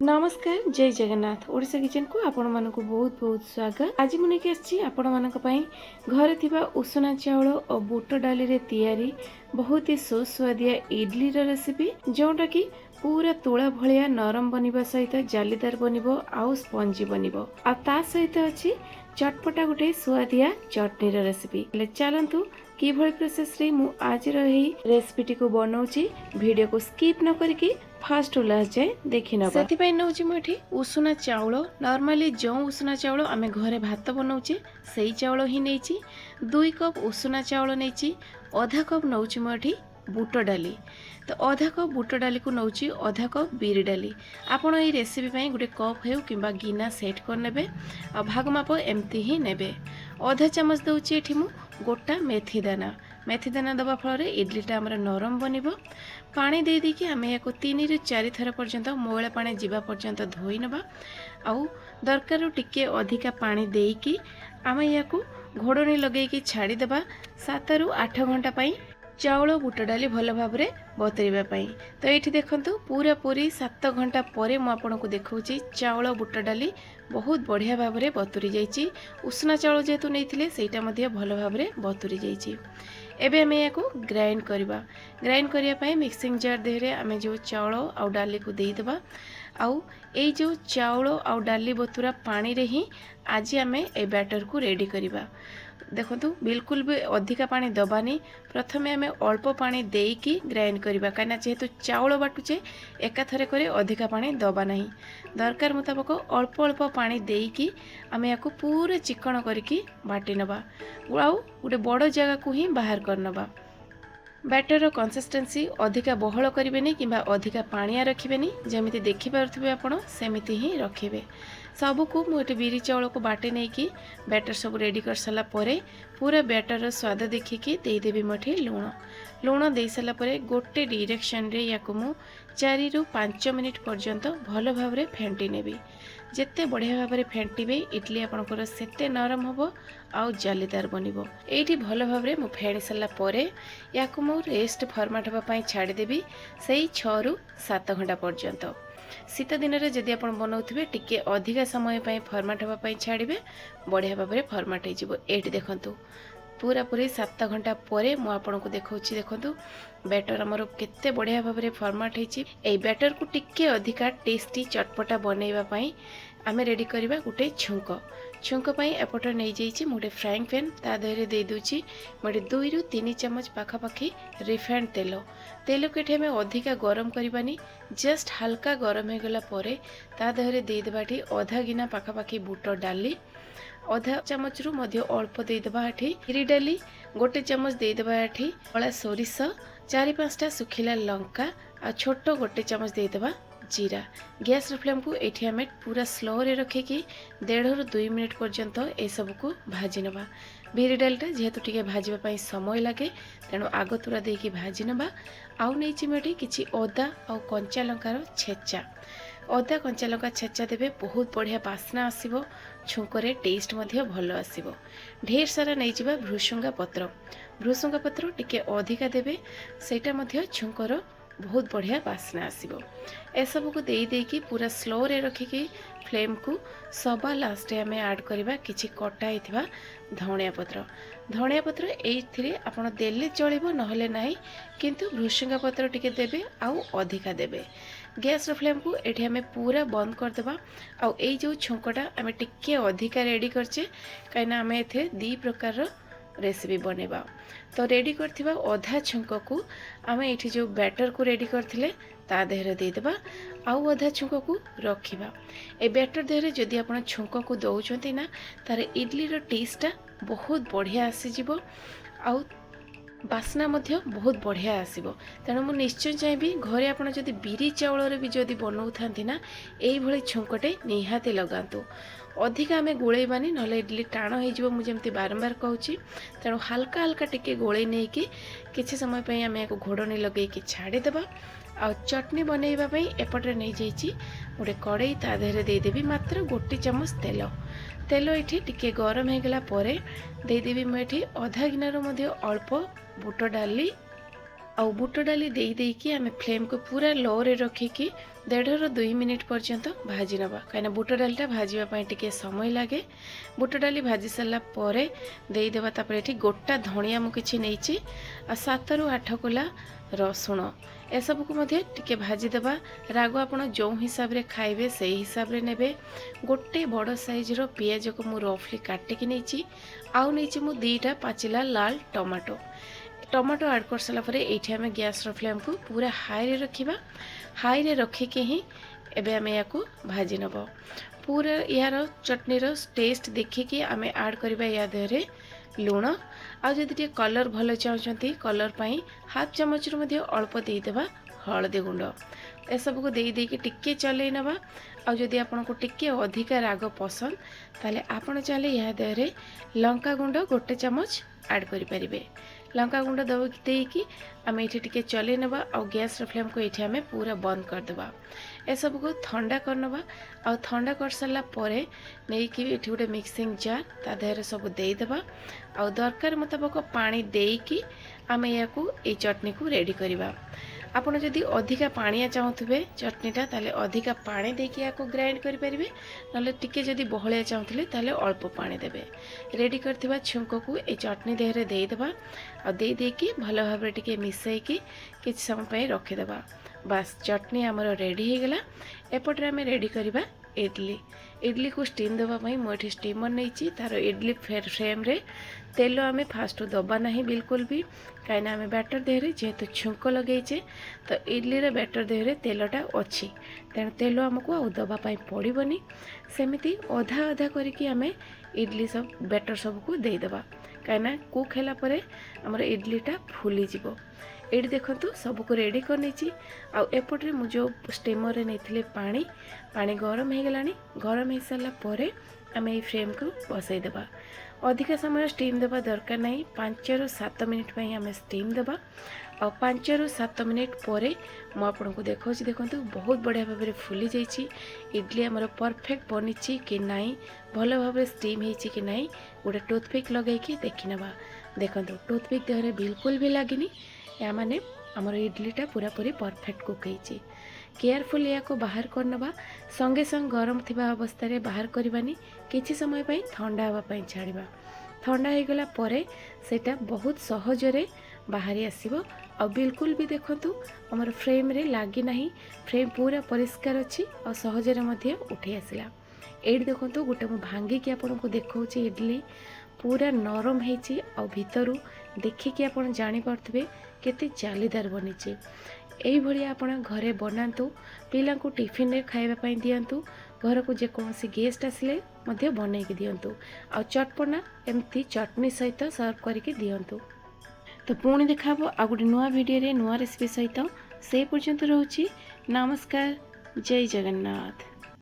नमस्कार जय जगन्नाथ ओडिशा किचन को आपण मानक बहुत बहुत स्वागत। आज मुझे आसी आपण मानक घरे थिबा उषुना चाउल और बुट डाली रे तैयारी बहुत ही सुस्वादिया इडली रेसिपी जोटा कि पूरा तुला भलिया नरम बनिबा सहित जालीदार बनिबो आउ स्पंजी बनिबो आ ता सहित अछि चटपटा गुटे सुआदिया चटनी रेसिपी। चलतु कि प्रोसेस रे मु आज रही रेसिपी को बनाऊची वीडियो को स्किप न करके फास्ट टू लास्ट जाए देखि नबा। सेति पय नउची मु एठी उषुना चाउल नॉर्मली जो उषुना चाउल आमे घरे भात बनाउचे सेही चाउल ही नेची 2 कप उषुना चाउल नेची आधा कप नउची मु एठी बुट डाली तो आधा कप बुट डाली को नउची आधा कप बिरी डाली। आपण ए रेसिपी पय गुटे कप हेउ किबा गिना सेट कर नेबे आ भाग माप एमती ही नेबे। आधा चम्मच दउची एठी मु गोटा मेथी दाना दबा फल इडलीटा आमर नरम बनब। पानी दे दी कि आम या 3 ରୁ 4 थर पर्यंत मैला पानी जीवा पर्यंत धोई नबा आउ दरकार टिके अधिका पानी देकी आम या घोड़नी लगे छाड़ी देबा 7 ରୁ 8 घंटा पाई चाउल बुट डाली भल भाव में बतरवा। तो ये देखंतु पूरा पूरी 7 घंटा पर मुझे देखा चाउल बुट डाली बहुत बढ़िया भाव में बतुरी जाइए। उषुना चाउल जेहेतु नहीं सेटा भल भाव में बतुरी जाइए। एबे आम या ग्राइंड करवा। ग्राइंड करने मिक्सिंग जार देहरे आम जो चाउल आउ डाली को देदेबा आउ ए जो चाउल आउ डाली बतुरा पानी रे ही आज आम ए बैटर को रेडी करवा। देखो बिल्कुल भी अधिका पानी दबानी प्रथमे आम अल्प पानी देकी ग्राइंड करवा कहीं जेहेतु चाउल बाटुचे एकाथरे करे अधिका पानी दबा नहीं दरकार मुताबक अल्प अल्प पानी देकी आम या पूरा चिकन करके बाटी नबा आउ गोटे बड़ जगह को ही बाहर कर नबा। बैटर कंसिस्टेंसी अधिका बहल करें कि अधिका पानिया रखिबेनी जमी देखिपे आपण सेमिति ही रखिबे। सबको मुझे बिरी चाउल को बाटे नहीं कि बैटर सब रेडी कर सारा परे पूरा बैटर स्वाद देखिकी देदेवी मुझे लुण दे सारा परे गोटे डायरेक्शन रे या मु 4 ରୁ 5 मिनिट पर्यंत भल भाव में फेंटी नेबी। जेते बढ़िया भाव में फेंटिबे इडली आपणकर सेते नरम होबो आउ जालीदार बनिबो। एठी भल भाव में मु फेणी सारा परे या मु रेस्ट फॉर्मेट होबा छाड़ीदेवी से 6 ରୁ 7 घंटा पर्यंत। शीत दिन में जदि आप बनाऊे टिके अधिका समय फॉर्मेट होगा छाड़े बढ़िया भाव में फॉर्मेट हो। देखु पूरा पूरी 7 घंटा पर मुझे देखा देखु बैटर आमर केते बढ़िया भाव में फॉर्मेट हो। बैटर को टिके अधिका टेस्टी चटपटा बनवाई आम रेडी करवा गोटे छुंक एपटर नहीं जाइए गोटे फ्राइंग पैन ता देहरे दे दूची गोटे 2 ରୁ 3 ଚାମଚ पाखापाखि रिफाइंड तेल को ये अधिका गरम करवानी जस्ट हल्का गरम हो गला परे ता देहरे दे देबाठी आधा गिना पाखापाखि बुट डाली आधा चामच रु मध्य अल्प देदेबा एठी बिरी डाली गोटे चामच देदेबा एठी कला सोरिष 4-5टा सुखिला लंका आ छोट गोटे चामच देदेबा जीरा। गैस फ्लेम को एठी हमें पूरा स्लो रे रखिकी 1.5 ରୁ 2 मिनिट पर्यंत ए सब को भाजी नबा। बिरी डालटा जेहेतु टिके भाजवा समय लगे तेणु आग तुरा देकी भाजी नबा। आउ नहीं मेटी किछि अदा आउ कंचा लंकार छेचा अदा कंचा लंका छेचा देबे बहुत बढ़िया बास्ना आसीबो छुंकरे टेस्ट मध्य भल आसीबो। ढेर सारा नहीं जिबा भृसुंगा पत्र टिके अधिका देबे सेटा मध्य छुंकर बहुत बढ़िया बास्ना आसीबो। ए सब को देई देकी पूरा स्लो रे रखिकी फ्लेम को सभा लास्ट आम ऐड करवा किछि कटा हिथिबा धनिया पत्र एथिरे आपण देले चलिबो नहले नाही किंतु भृसुंगा पत्र टिके देबे आउ अधिका देबे। गैस फ्लेम को एठी हमें पूरा बंद कर देबा आउ ए जो छुंकटा आम टिके अधिका रेडी करचे कहिना आम एथे 2 प्रकार रेसिपी बनेबा। तो रेडी करथिबा आधा छुंक को आम एठी जो बैटर को रेडी करथिले ता देहरे देदेबा आउ आधा छुंक को रखिबा। ए बैटर देहरे जदि आपण छुंक को दउचंती ना तार इडली रो टेस्टटा बहुत बढ़िया आसी जिवो आउ बास्ना मध्य बहुत बढ़िया आसीबो। तेणु मु निश्चय चाहिए घरे आपड़ जदि बिरी चाउल भी जदि बनाऊ था ना यही छुंकटे निहाती लगातु। अधिका आम गोलैबानी ना इडली टाण हो मुझे बारंबार कहूँ तेणु हल्का हल्का टिके गोले नहीं कि समय आम या घोड़नी लगे छाड़ीदेवा। आ चटनी बनवाई एपटे नहीं जाइए गोटे कड़ई ता देहरे देदेवी मात्र 1 ଚାମଚ तेल ये टिके गरम हो गला देदेवी मुझे आधा गिनार अल्प बुट डाली आउ बुट डाली देकी आम फ्लेम को पूरा लो रे रखिकी 1.5 ରୁ 2 मिनिट पर्यंत भाजी नवा कहीं बुट डालीटा भाजवाई टे समय लगे। बुट डाली भाजी सारा देदेवा ये गोटा धनिया मुझे नहीं 7 ରୁ 8 कोला रसुण एसबू को टे भाजीदेवा। राग आपड़ जो हिसाब रे खाइबे से हिसाब रे नेबे। गोटे बड़ साइज रो पियाज को मु रफली काटिकी नहीं आउ नहीं मु 2टा पाचिला लाल टमाटो टमाटो ऐड कर सारा पर ये आम गैस फ्लेम को पूरा हाई रे रखिबा। हाई रे रखिके ही एबे आम या भाजी नब। पूरा यार चटनी रो टेस्ट देखिकी आम ऐड करबा या देहरे लुण आ जदि टे कलर भल चाहते कलर पाई हाफ चामच रू अल्प देदेवा हलदी गुंड एसबू को देकी टिके चलई नवा। आ जदि आपन को टिके अधिका राग पसंद ताले आपन चाहे या देहरे लंका गुंड 1 चामच ऐड करें। लंका गुंड देकी आम ये टिके चलई नवा। आ गैस फ्लेम को ये आम पूरा बंद करदेवा। एसबू को ठंडा करनवा। आ ठंडा कर सारा परे नहीं कि ये गोटे मिक्सिंग जार ता देहरे सब देदेवा। आ दरकार मुताबक पानी देकी आम या चटनी को रेडी करवा। आपड़ जदि अधिका पानिया चाहूबे चटनीटा ताले अधिका पानी देकी या ग्राइंड करें ना टिके जदि बहलिया चाहूले ताले अल्प पानी देबे। रेडी करथिबा छुंक को ए चटनी देहरे देदेवा। आ देकी भल भाव टिके मिसैकी किछ समय पई रखिदेबा। बास चटनी आमर रेडी हो गला। एपटे आम रेडी करवा इडली। इडली को स्टीम देवाई मुझे स्टीमर नहीं तार इडली फ्रेम रे तेल आम फास्ट दबा नहीं बिल्कुल भी कहीं आम बैटर देहरे जेहेतु छुंक लगेचे तो इडली रे बैटर देहरे तेलटा अच्छी तेणु तेल आमको आ दबापाई पड़ोनी। सेमती अधा अधा करके आम इडली सब बैटर सबको देदेवा कहीं कुक है आमर इडलीटा फुलीज। ये देखो सबको रेडी कर नहीं आउपटे मुझे जो स्टीमर रे नहीं पानी पानी गरम हो गलानी। गरम हो सारा पर आम ये फ्रेम को बसईदेवा। अधिका समय स्टीम देवा दरकार नहीं 5 ରୁ 7 मिनिट पर आम स्टीम देवा। आ 5 ରୁ 7 मिनिट पर मुझे देखा देखो बहुत बढ़िया भाव में फुली जाइए। इडली आमर परफेक्ट बनी कि नाई भल भाव स्टीम होती कि नाई गोटे टूथपिक लगे देखी नवा। देखो टूथपिक देहरे बिल्कुल भी लगिनी। या माने आमर इडलीटा पूरा पूरी परफेक्ट कुक होती। केयरफुल या बाहर करनवा संगे संग गरम थिबा अवस्था रे बाहर करवानी किछि समय पई ठंडा हवाई छाड़वा। ठंडा हो गला परे सेटा बहुत सहजरे बाहरी आसीबो। आ बिल्कुल भी देखंतु हमर फ्रेम रे लागी नाही। फ्रेम पूरा परिष्कार अच्छी और सहजरे मध्य उठी आसिला। एड देखंतु गोटे मु भांगी कि आपन को देखौची इडली पूरा नरम हेची आ भितरु देखिकी आपन जानि पारथबे केते जालीदार बनीची। यही भाया आपण घरे बनातु पिला को टिफिन रे खाइबा पई दियंतु। घर को जेकोसी गेस्ट आसिले मध्य बनैकी दियंतु। आ चटपना एमती चटनी सहित सर्व करके दियंतु। तो पुणी देखाबो आ गोटे नुआ वीडियो रे नुआ रेसिपी सहित। से पर्यंत रहउची नमस्कार। जय जगन्नाथ।